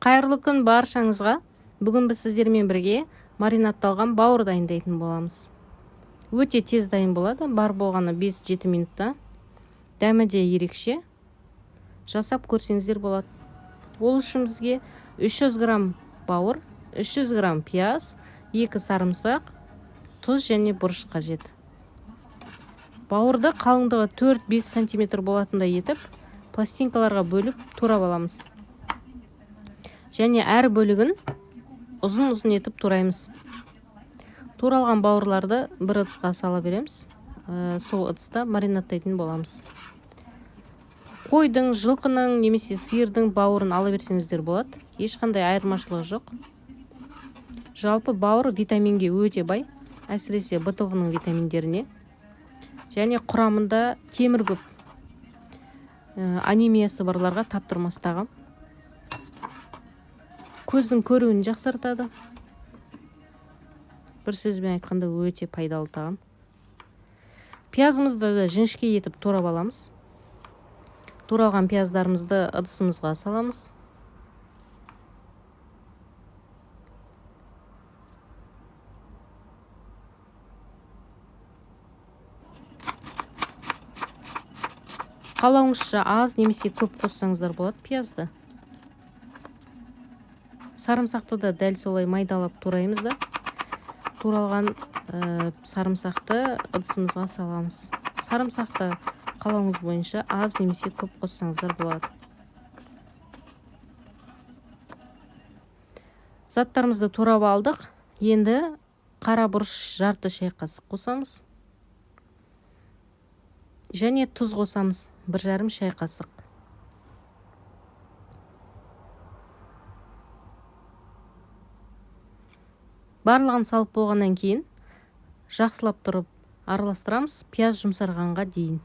Қайырлы күн баршаңызға. Бүгін біз сіздермен бірге маринадталған бауыр дайындайтын боламыз. Өте тез дайын болады, бар болғаны 5-7 минутта. Дәмі де ерекше. Жасап көрсеңіздер болады. Ол үшін бізге 300 грамм бауыр, 300 грамм пияз, 2 сарымсақ, тұз және бұрыш қажет. Бауырды қалыңдығы 4-5 см болатындай етіп, пластинкаларға бөліп турап аламыз. Және әр бөлігін ұзын-ұзын етіп тураймыз. Туралған бауырларды бір ыдысқа сала береміз. Сол ыдыста маринадтайтын боламыз. Қойдың, жылқының немесе сиырдың бауырын ала берсеңіздер болады. Ешқандай айырмашылығы жоқ. Жалпы бауыр витаминге өте бай, әсіресе В тобының витаминдеріне. Және құрамында темір көп. Анемиясы барларға таптырмас тағам. Көздің көруін жақсартады. Бір сөзбен айтқанда өте пайдалы тағам. Пиязымызды да жіңішке етіп турап аламыз. Туралған пияздарымызды ыдысымызға саламыз. Қалауыңызша аз немесе көп қоссаңыздар болады пиязды. Сарымсақты да дәл солай майдалап тураймыз да. Туралған сарымсақты ыдысымызға саламыз. Сарымсақты қалауыңыз бойынша аз немесе көп қоссаңыздар болады. Заттарымызды турап алдық. Енді қара бұрыш жарты шай қасық қосамыз. Және тұз қосамыз, 1,5 шай қасық. Барлығын салып болғаннан кейін жақсылап тұрып араластырамыз, пияз жұмсарғанға дейін.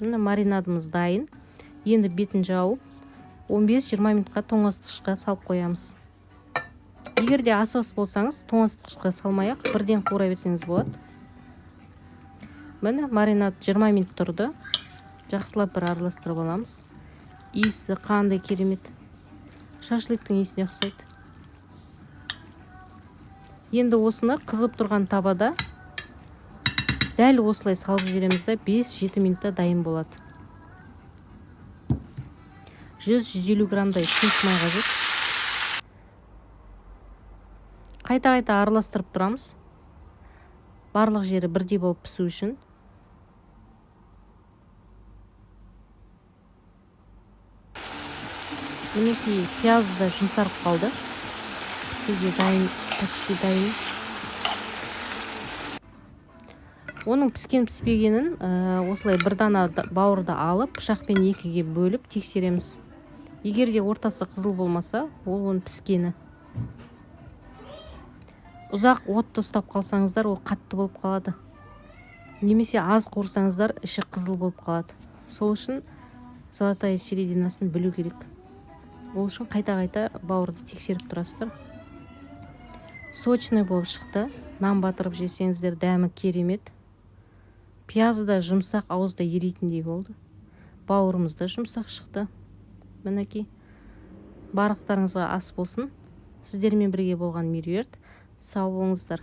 Маринадымыз дайын. Енді бетін жауып 15-20 минутқа тоңазытқышқа салып қоямыз. Егер де асығыс болсаңыз, тоңазытқышқа салмай-ақ бірден қуыра берсеңіз болады. Міне маринад 20 минут тұрды. Жақсылап бір араластырып аламыз. Иісі қандай керемет. Шашлыктың иісіне ұқсайды. Енді осыны қызып тұрған табада дәл осылай салып жібереміз де 5-7 минутта дайын болады. 100-150 граммдай сұйық май қажет. Қайта-қайта араластырып тұрамыз. Барлық жері бірдей болып пісу үшін. Мінекей пиязы да жұмсарып қалды. Сізге дайын, почти дайын. Оның піскен-піспегенін осылай бір дана бауырды алып, пышақпен 2-ге бөліп тексереміз. Егер де ортасы қызыл болмаса, ол оның піскені. Ұзақ отты ұстап қалсаңыздар, ол қатты болып қалады. Немесе аз қуырсаңыздар, іші қызыл болып қалады. Сол үшін золотая серединасын білу керек. Ол үшін қайта-қайта бауырды тексеріп тұрасыздар. Сочный болып шықты. Нан батырып жесеңіздер, дәмі керемет. Пиязы да жұмсақ, ауызда ерейтіндей болды. Бауырымыз да жұмсақ шықты. Мінекей. Барлықтарыңызға ас болсын. Сіздермен бірге болған Меруерт. Сау болыңыздар.